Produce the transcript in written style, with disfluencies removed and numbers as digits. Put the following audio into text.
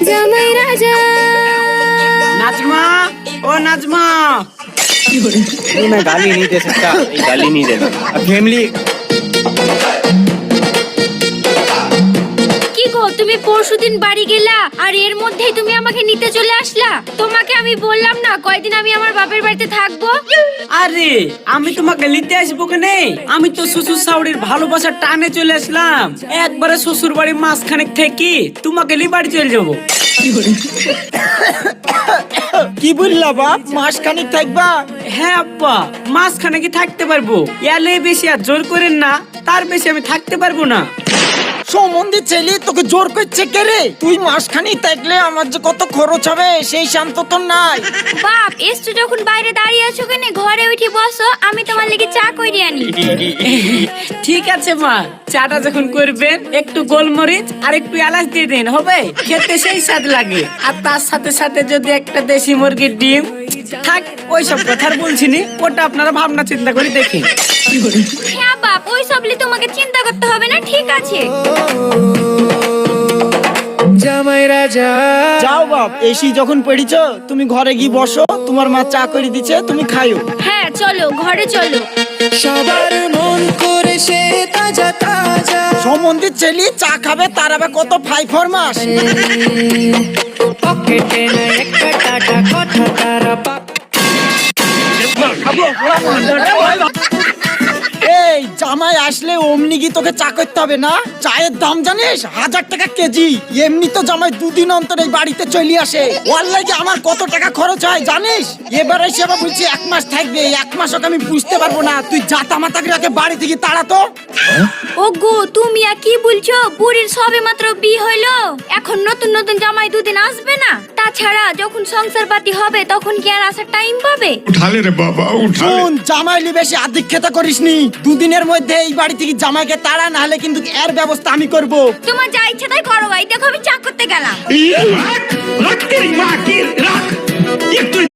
জামাই রাজা नाजमा ओ नाजमा नहीं मैं गाली नहीं दे सकता, ये गाली नहीं देना फैमिली। কি গো, তুমি পরশুদিন বাড়ি গেলা আর এর মধ্যেই তুমি আমাকে নিতে চলে আসলা। তোমাকে আমি বললাম না কয়দিন আমি আমার বাপের বাড়িতে থাকবো। আরে আমি তোমাকে নিতে আসবো কেনে? আমি তো শ্বশুর শাশুড়ির ভালোবাসার টানে চলে আসলাম। একবারে শ্বশুর বাড়ি মাসখানেক থেকে তোমাকে নিয়ে বাড়ি চলে যাবো। কি বললা বাপ, মাসখানিক থাকবা? হ্যাঁ আব্বা, মাসখানেক থাকতে পারবো। এলে বেশি আর জোর করেন না, তার বেশি আমি থাকতে পারবো না। সম্বন্ধে ছেলে তোকে জোর করছে কে রে? তুই মাসখানি থাকলে আমার যে কত খরচ হবে সেই শান্ত তো নাই। বাপ, এসছো যখন বাইরে দাঁড়িয়ে আছো কেন, ঘরে উঠে বসো, আমি তোমার লাগি চা কইরে আনি। ঠিক আছে মা, চাটা যখন করবেন একটু গোলমরিচ আর একটু এলাচ দিয়ে দিন, হবে? খেতে সেই স্বাদ লাগে। আর তার সাথে সাথে যদি একটা দেশি মুরগির ডিম থাক, ওইসব কথা আর বলছি নি, ওটা আপনারা ভাবনা চিন্তা করে দেখেন। হ্যাঁ বাপ, ওই সবলি তোমাকে চিন্তা করতে হবে না, ঠিক আছে। জামাই রাজা যাও বাপ, এসি যখন পড়িছ তুমি ঘরে গিয়ে বসো, তোমার মা চা করে দিচ্ছে, তুমি খাইও। হ্যাঁ চলো, ঘরে চলো। সবার মন করে সে তাজা তাজা সম্বন্ধে ছেলে চা খাবে, তার আবার কত ফাই ফরমাস। পকেটে না একটা টাকা কথা তারা এই জামাই আসলে অমনি কি তোকে চা করতে হবে না? চায়ের দাম জানিস 1000 টাকা কেজি। এমনি তো জামাই দুদিন অন্তর এই বাড়িতে চলে আসে, ওর লাগে আমার কত টাকা খরচ হয় জানিস? এবারে সে আবার বলছি 1 মাস থাকবে, 1 মাস ওকে আমি বুঝতে পারবো না। তুই যা তামাতাকে রাখে বাড়ি থেকে তাড়াতো। ওগো, তুমি আর কি বলছো? বুড়ির সবে মাত্র বিয়ে হইলো, এখন নতুন নতুন জামাই দুদিন আসবে না? তাছাড়া যখন সংসার পাতি হবে তখন কি আর আসার টাইম পাবে? उठा ले रे बाबा उठा ले। শুন, জামাইলি বেশি আধিক্ষেতা করিসনি। দুদিনের মধ্যে এই বাড়ি থেকে জামাইকে তাড়া, না হলে কিন্তু এর ব্যবস্থা আমি করব। তোমার যা ইচ্ছা তাই করো ভাই, দেখো আমি চা করতে গেলাম। रख तेरी माँ की रख।